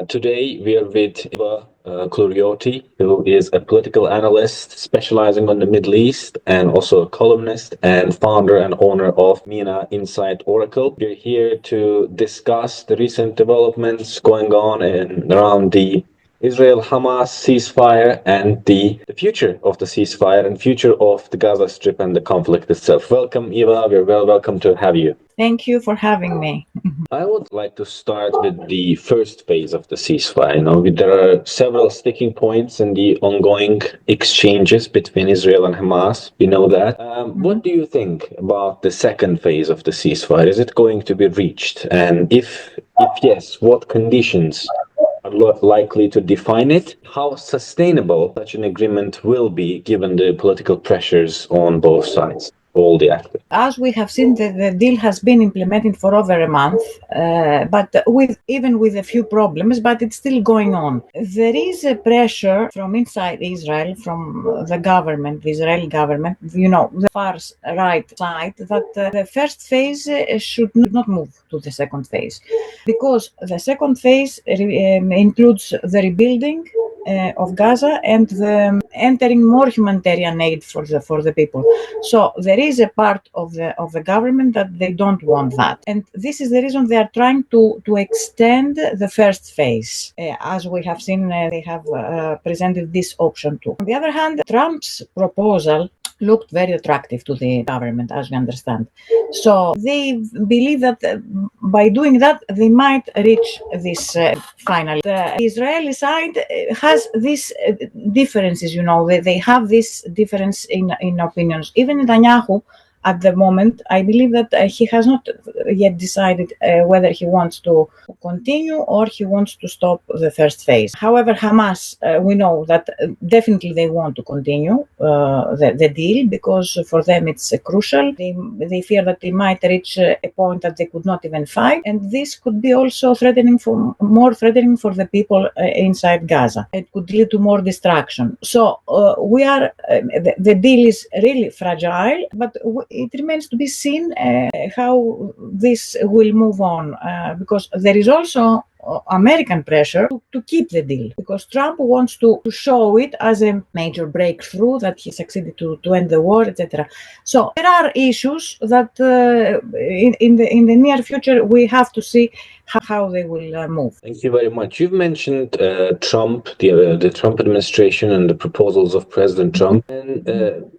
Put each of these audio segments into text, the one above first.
Today we are with Eva Koulouriotis, who is a political analyst specializing on the Middle East and also a columnist and founder and owner of MENA Insight Oracle. We're here to discuss the recent developments going on around the Israel-Hamas ceasefire and the future of the ceasefire and future of the Gaza Strip and the conflict itself. Welcome, Eva. We're welcome to have you. Thank you for having me. I would like to start with the first phase of the ceasefire. There are several sticking points in the ongoing exchanges between Israel and Hamas. We know that. What do you think about the second phase of the ceasefire? Is it going to be reached? And if yes, what conditions are likely to define it? How sustainable such an agreement will be given the political pressures on both sides? All the actors. As we have seen, the deal has been implemented for over a month, but even with a few problems, but it's still going on. There is a pressure from inside Israel, from the government, the Israeli government, the far right side, that the first phase should not move to the second phase, because the second phase includes the rebuilding of Gaza and the entering more humanitarian aid for the people. So there is a part of the government that they don't want that, and this is the reason they are trying to extend the first phase. As we have seen, they have presented this option too. On the other hand, Trump's proposal looked very attractive to the government, as we understand. So they believe that by doing that, they might reach this final. The Israeli side has these differences, they have this difference in opinions. Even Netanyahu, at the moment, I believe that he has not yet decided whether he wants to continue or he wants to stop the first phase. However, Hamas, we know that definitely they want to continue the deal, because for them it's crucial. They fear that they might reach a point that they could not even fight, and this could be also more threatening for the people inside Gaza. It could lead to more destruction. So the deal is really fragile, but it remains to be seen how this will move on, because there is also American pressure to keep the deal, because Trump wants to show it as a major breakthrough, that he succeeded to end the war, etc. So there are issues that in the near future we have to see how they will move. Thank you very much. You've mentioned Trump, the Trump administration and the proposals of President Trump. And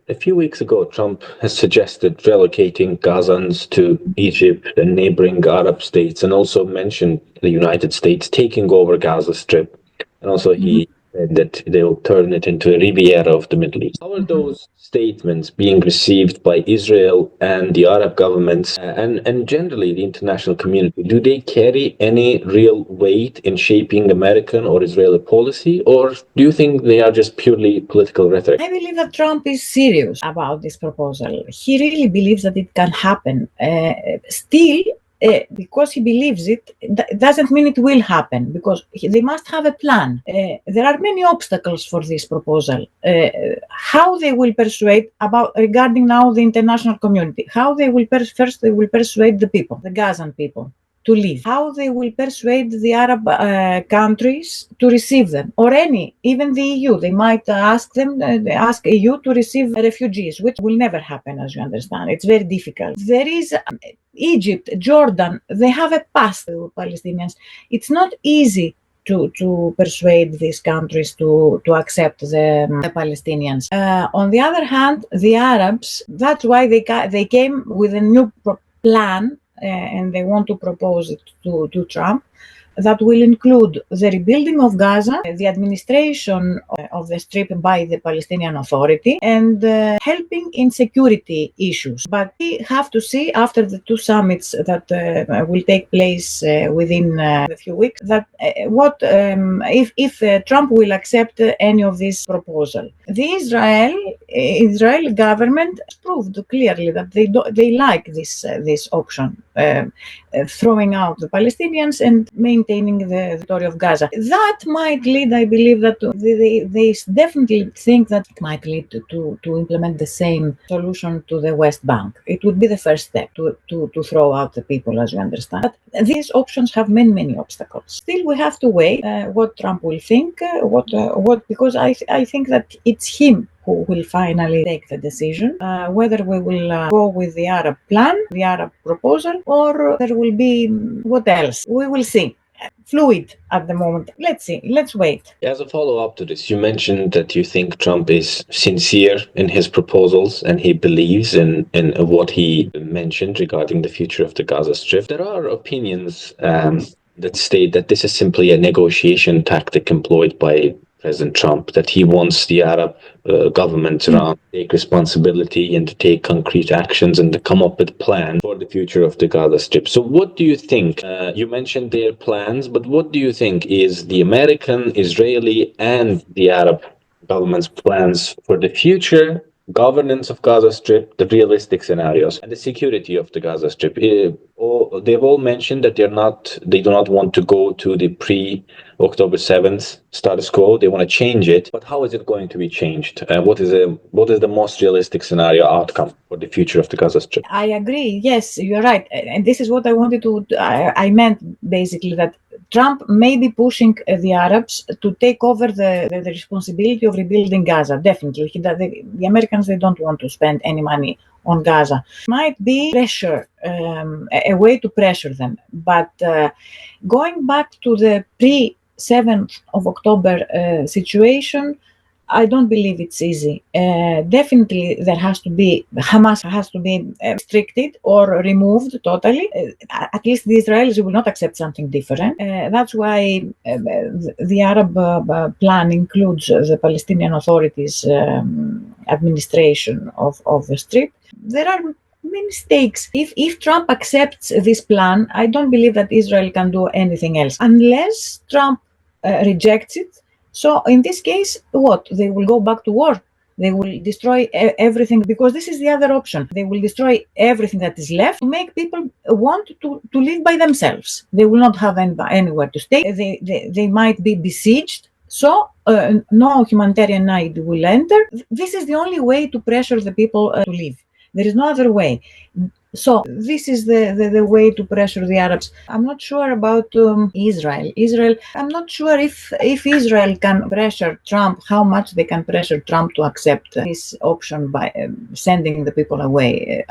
a few weeks ago, Trump has suggested relocating Gazans to Egypt and neighboring Arab states, and also mentioned the United States taking over Gaza Strip. And also he said that they will turn it into a Riviera of the Middle East. How are those statements being received by Israel and the Arab governments and generally the international community? Do they carry any real weight in shaping American or Israeli policy, or do you think they are just purely political rhetoric? I believe that Trump is serious about this proposal. He really believes that it can happen. Still, because he believes it, doesn't mean it will happen, because they must have a plan. There are many obstacles for this proposal. How they will persuade regarding now the international community, how they will first they will persuade the people, the Gazan people, to leave, how they will persuade the Arab countries to receive them, or even the EU. They might ask EU to receive refugees, which will never happen, as you understand. It's very difficult. There is Egypt, Jordan, they have a past with Palestinians. It's not easy to persuade these countries to accept the Palestinians. On the other hand, the Arabs, that's why they came with a new plan, and they want to propose it to Trump, that will include the rebuilding of Gaza, the administration of the Strip by the Palestinian Authority, and helping in security issues. But we have to see, after the two summits that will take place within a few weeks, that if Trump will accept any of this proposal. The Israeli government proved clearly that they like this option. throwing out the Palestinians and maintaining the territory of Gaza. That might lead, I believe, that they definitely think that it might lead to implement the same solution to the West Bank. It would be the first step to throw out the people, as you understand. But these options have many obstacles. Still, we have to wait what Trump will think, because I think that it's him who will finally take the decision whether we will go with the Arab plan, the Arab proposal, or there will be what else. We will see. Fluid at the moment. Let's see. Let's wait. As a follow-up to this, you mentioned that you think Trump is sincere in his proposals and he believes in what he mentioned regarding the future of the Gaza Strip. There are opinions that state that this is simply a negotiation tactic employed by President Trump, that he wants the Arab governments around to take responsibility and to take concrete actions and to come up with a plan for the future of the Gaza Strip. So what do you think? You mentioned their plans, but what do you think is the American, Israeli, and the Arab government's plans for the future governance of Gaza Strip, the realistic scenarios, and the security of the Gaza Strip? They've all mentioned that they do not want to go to the pre-October 7th status quo. They want to change it. But how is it going to be changed? What is the most realistic scenario outcome for the future of the Gaza Strip? I agree. Yes, you're right. And this is what I wanted to, I meant basically that Trump may be pushing the Arabs to take over the responsibility of rebuilding Gaza. Definitely. The Americans, they don't want to spend any money on Gaza. Might be pressure, a way to pressure them. But going back to the pre-7th of October situation, I don't believe it's easy. Definitely, Hamas has to be restricted or removed totally. At least the Israelis will not accept something different. That's why the Arab plan includes the Palestinian Authority's administration of the Strip. There are many stakes. If Trump accepts this plan, I don't believe that Israel can do anything else unless Trump rejects it. So in this case, what? They will go back to war. They will destroy everything, because this is the other option. They will destroy everything that is left to make people want to live by themselves. They will not have anywhere to stay. They might be besieged. So no humanitarian aid will enter. This is the only way to pressure the people to leave. There is no other way. So this is the way to pressure the Arabs. I'm not sure about Israel. I'm not sure if Israel can pressure Trump, how much they can pressure Trump to accept this option by sending the people away.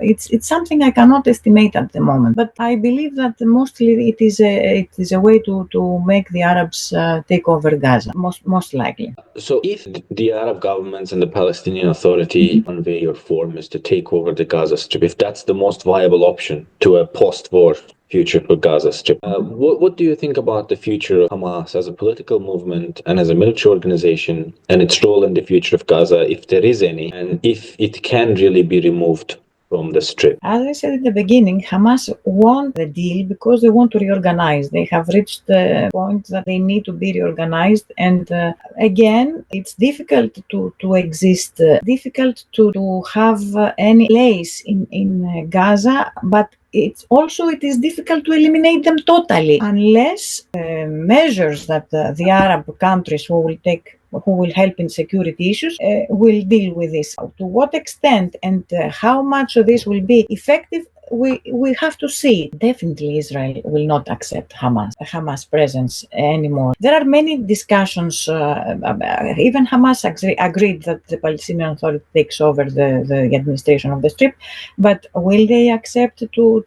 It's something I cannot estimate at the moment. But I believe that mostly it is a way to make the Arabs take over Gaza, most likely. So if the Arab governments and the Palestinian Authority convey or form is to take over the Gaza Strip, if that's the most viable option to a post-war future for Gaza Strip, what do you think about the future of Hamas as a political movement and as a military organization, and its role in the future of Gaza, if there is any, and if it can really be removed from the Strip? As I said at the beginning, Hamas want the deal because they want to reorganize. They have reached the point that they need to be reorganized. And again, it's difficult to exist, difficult to have any place in Gaza, but it is difficult to eliminate them totally unless measures that the Arab countries who will help in security issues will deal with this. To what extent and how much of this will be effective, we have to see. Definitely Israel will not accept Hamas presence anymore. There are many discussions. Even Hamas agreed that the Palestinian Authority takes over the administration of the Strip, but will they accept to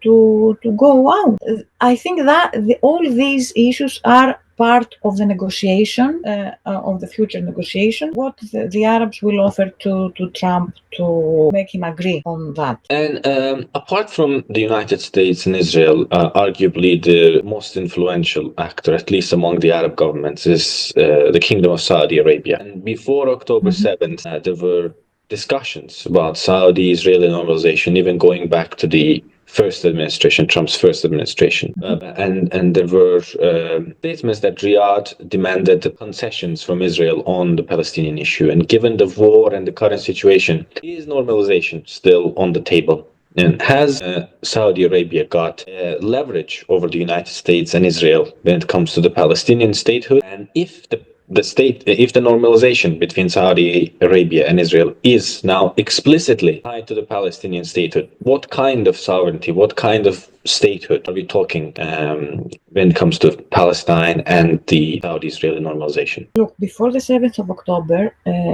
go out? I think that all these issues are part of the negotiation, of the future negotiation, what the Arabs will offer to Trump to make him agree on that. And apart from the United States and Israel, arguably the most influential actor, at least among the Arab governments, is the Kingdom of Saudi Arabia. And before October 7th, there were discussions about Saudi-Israeli normalization, even going back to the first administration, Trump's first administration. And there were statements that Riyadh demanded concessions from Israel on the Palestinian issue. And given the war and the current situation, is normalization still on the table And has Saudi Arabia got leverage over the United States and Israel when it comes to the Palestinian statehood? And if if the normalization between Saudi Arabia and Israel is now explicitly tied to the Palestinian statehood, what kind of sovereignty, what kind of statehood are we talking when it comes to Palestine and the Saudi-Israeli normalization? Look, before the 7th of October,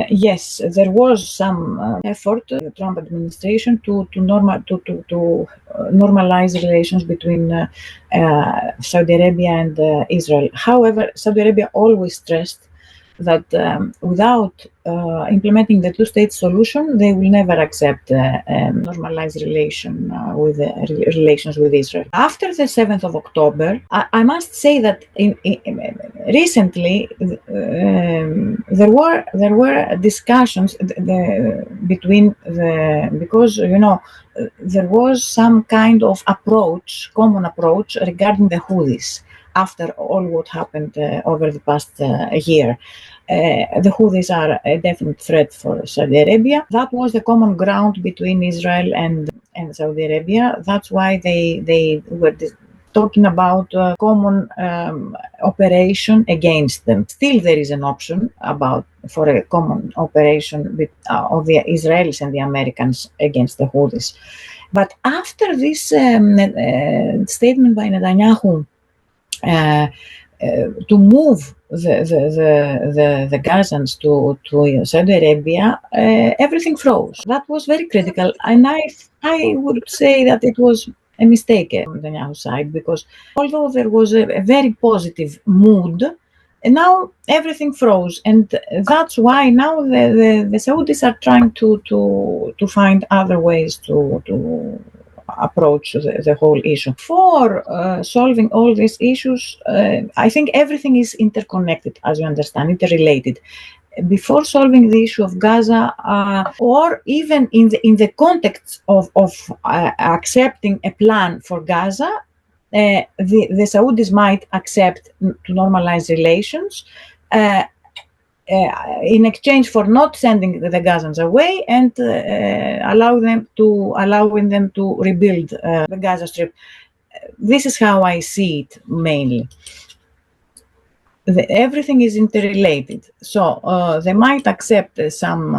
yes, there was some effort, the Trump administration, to normalize relations between Saudi Arabia and Israel. However, Saudi Arabia always stressed that without implementing the two-state solution, they will never accept normalized relations with Israel. After the 7th of October, I must say that recently there were discussions between because there was some kind of common approach regarding the Houthis after all what happened over the past year. The Houthis are a definite threat for Saudi Arabia. That was the common ground between Israel and Saudi Arabia. That's why they were talking about common operation against them. Still, there is an option for a common operation of the Israelis and the Americans against the Houthis. But after this statement by Netanyahu to move the Gazans to Saudi Arabia, everything froze. That was very critical, and I would say that it was a mistake on Netanyahu's side, because although there was a very positive mood, and now everything froze, and that's why now the Saudis are trying to find other ways to approach the whole issue. For solving all these issues, I think everything is interconnected, as you understand, interrelated. Before solving the issue of Gaza, or even in the context of accepting a plan for Gaza, the Saudis might accept to normalize relations in exchange for not sending the Gazans away and allowing them to rebuild the Gaza Strip. This is how I see it mainly. Everything is interrelated, so they might accept some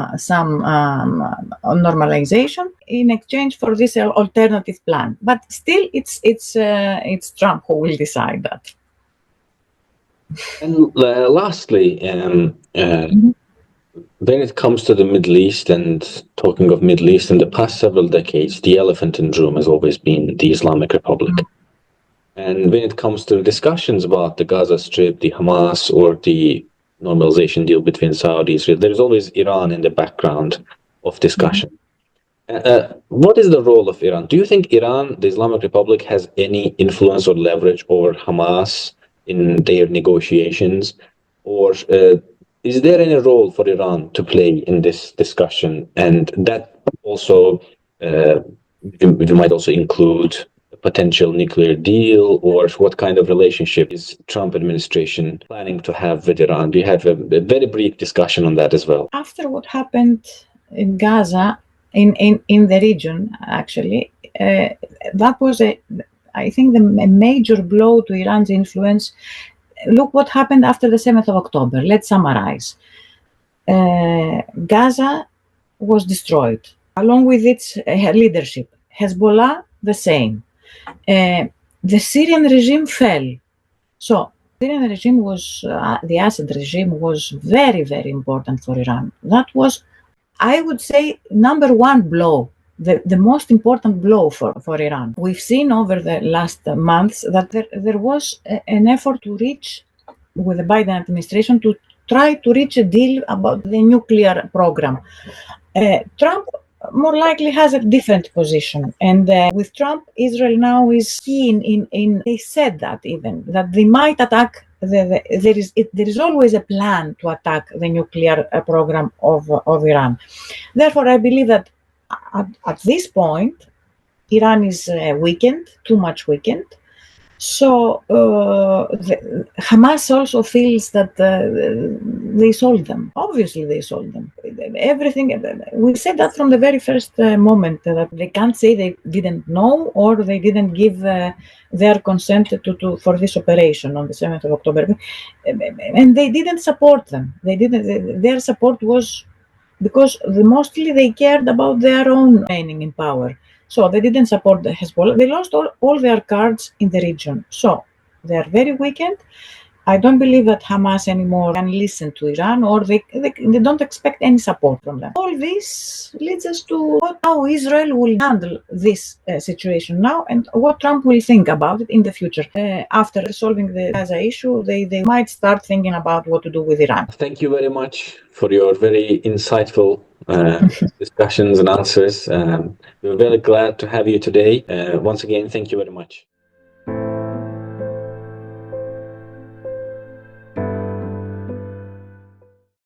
normalization in exchange for this alternative plan. But still, it's Trump who will decide that. And lastly, when it comes to the Middle East, and talking of Middle East, in the past several decades, the elephant in the room has always been the Islamic Republic. And when it comes to discussions about the Gaza Strip, the Hamas, or the normalization deal between Saudi and Israel, there's always Iran in the background of discussion. What is the role of Iran? Do you think Iran, the Islamic Republic, has any influence or leverage over Hamas in their negotiations? Or is there any role for Iran to play in this discussion? And that also, we might also include a potential nuclear deal, or what kind of relationship is Trump administration planning to have with Iran? Do you have a very brief discussion on that as well? After what happened in Gaza, in the region, actually, that was I think a major blow to Iran's influence. Look what happened after the 7th of October. Let's summarize. Gaza was destroyed, along with its leadership. Hezbollah, the same. The Syrian regime fell. So the Syrian regime was, the Assad regime was very, very important for Iran. That was, I would say, number one blow, the most important blow for Iran. We've seen over the last months that there was an effort to reach, with the Biden administration, to try to reach a deal about the nuclear program. Trump more likely has a different position, and with Trump, Israel now is keen in they said that even that they might attack. There is always a plan to attack the nuclear program of Iran. Therefore, I believe that at this point, Iran is weakened, too much weakened, So Hamas also feels that they sold them. Obviously, they sold them. Everything. We said that from the very first moment that they can't say they didn't know or they didn't give their consent for this operation on the 7th of October, and they didn't support them. They didn't. Their support was because mostly they cared about their own remaining in power. So they didn't support the Hezbollah. They lost all their cards in the region. So they are very weakened. I don't believe that Hamas anymore can listen to Iran, or they don't expect any support from them. All this leads us to how Israel will handle this situation now and what Trump will think about it in the future. After resolving the Gaza issue, they might start thinking about what to do with Iran. Thank you very much for your very insightful discussions and answers. We're very glad to have you today. Once again, thank you very much.